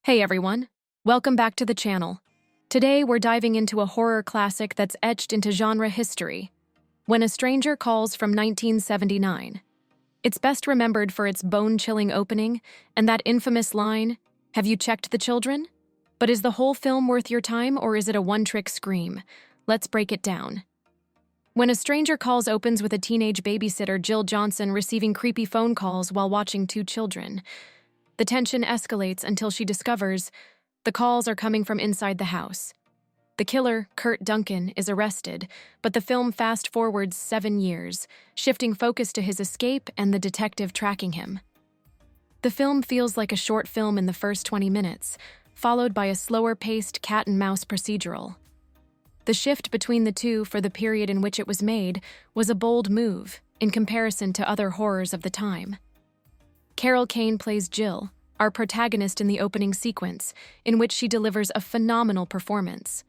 Hey everyone, welcome back to the channel. Today we're diving into a horror classic that's etched into genre history, When a Stranger Calls from 1979. It's best remembered for its bone-chilling opening and that infamous line, "Have you checked the children?" But is the whole film worth your time, or is it a one-trick scream? Let's break it down. When a Stranger Calls opens with a teenage babysitter, Jill Johnson, receiving creepy phone calls while watching two children. The tension escalates until she discovers the calls are coming from inside the house. The killer, Kurt Duncan, is arrested, but the film fast-forwards 7 years, shifting focus to his escape and the detective tracking him. The film feels like a short film in the first 20 minutes, followed by a slower-paced cat-and-mouse procedural. The shift between the two for the period in which it was made was a bold move in comparison to other horrors of the time. Carol Kane plays Jill, our protagonist in the opening sequence, in which she delivers a phenomenal performance.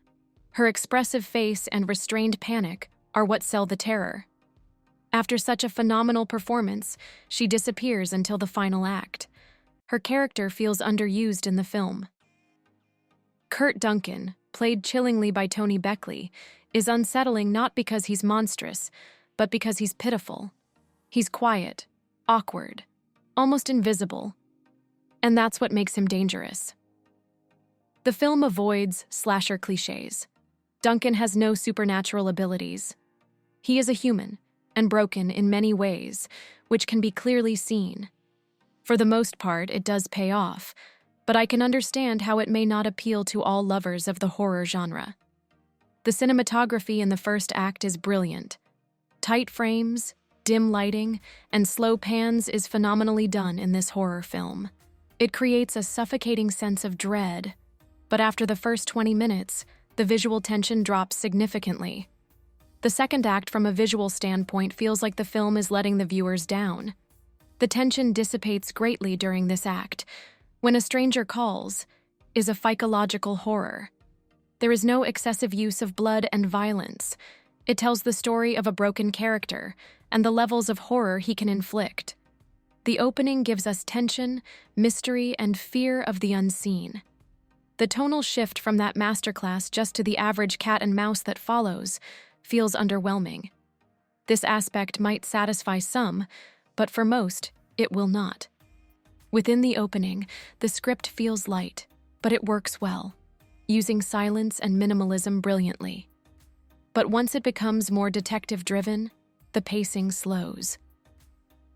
Her expressive face and restrained panic are what sell the terror. After such a phenomenal performance, she disappears until the final act. Her character feels underused in the film. Kurt Duncan, played chillingly by Tony Beckley, is unsettling not because he's monstrous, but because he's pitiful. He's quiet, awkward, almost invisible, and that's what makes him dangerous. The film avoids slasher cliches. Duncan has no supernatural abilities. He is a human, and broken in many ways, which can be clearly seen. For the most part, it does pay off, but I can understand how it may not appeal to all lovers of the horror genre. The cinematography in the first act is brilliant. Tight frames, dim lighting, and slow pans is phenomenally done in this horror film. It creates a suffocating sense of dread, but after the first 20 minutes, the visual tension drops significantly. The second act, from a visual standpoint, feels like the film is letting the viewers down. The tension dissipates greatly during this act. When a Stranger Calls is a psychological horror. There is no excessive use of blood and violence. It tells the story of a broken character and the levels of horror he can inflict. The opening gives us tension, mystery, and fear of the unseen. The tonal shift from that masterclass just to the average cat and mouse that follows feels underwhelming. This aspect might satisfy some, but for most, it will not. Within the opening, the script feels light, but it works well, using silence and minimalism brilliantly. But once it becomes more detective-driven, the pacing slows.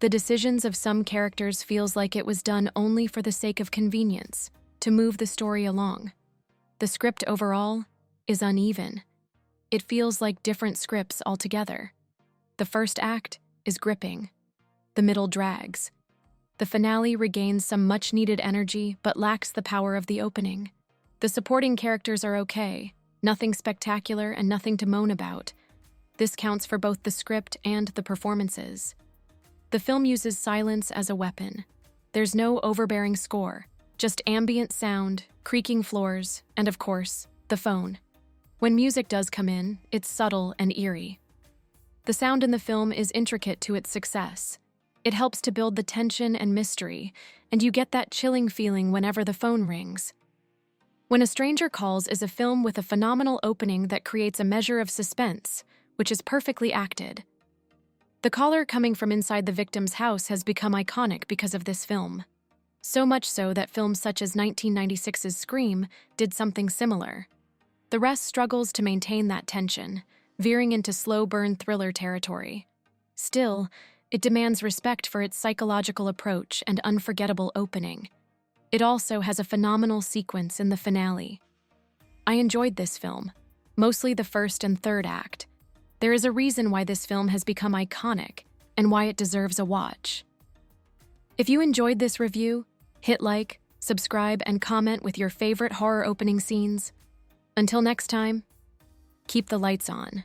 The decisions of some characters feels like it was done only for the sake of convenience, to move the story along. The script overall is uneven. It feels like different scripts altogether. The first act is gripping. The middle drags. The finale regains some much-needed energy but lacks the power of the opening. The supporting characters are okay, nothing spectacular and nothing to moan about. This counts for both the script and the performances. The film uses silence as a weapon. There's no overbearing score, just ambient sound, creaking floors, and of course, the phone. When music does come in, it's subtle and eerie. The sound in the film is intricate to its success. It helps to build the tension and mystery, and you get that chilling feeling whenever the phone rings. When a Stranger Calls is a film with a phenomenal opening that creates a measure of suspense, which is perfectly acted. The caller coming from inside the victim's house has become iconic because of this film. So much so that films such as 1996's Scream did something similar. The rest struggles to maintain that tension, veering into slow-burn thriller territory. Still, it demands respect for its psychological approach and unforgettable opening. It also has a phenomenal sequence in the finale. I enjoyed this film, mostly the first and third act. There is a reason why this film has become iconic and why it deserves a watch. If you enjoyed this review, hit like, subscribe, and comment with your favorite horror opening scenes. Until next time, keep the lights on.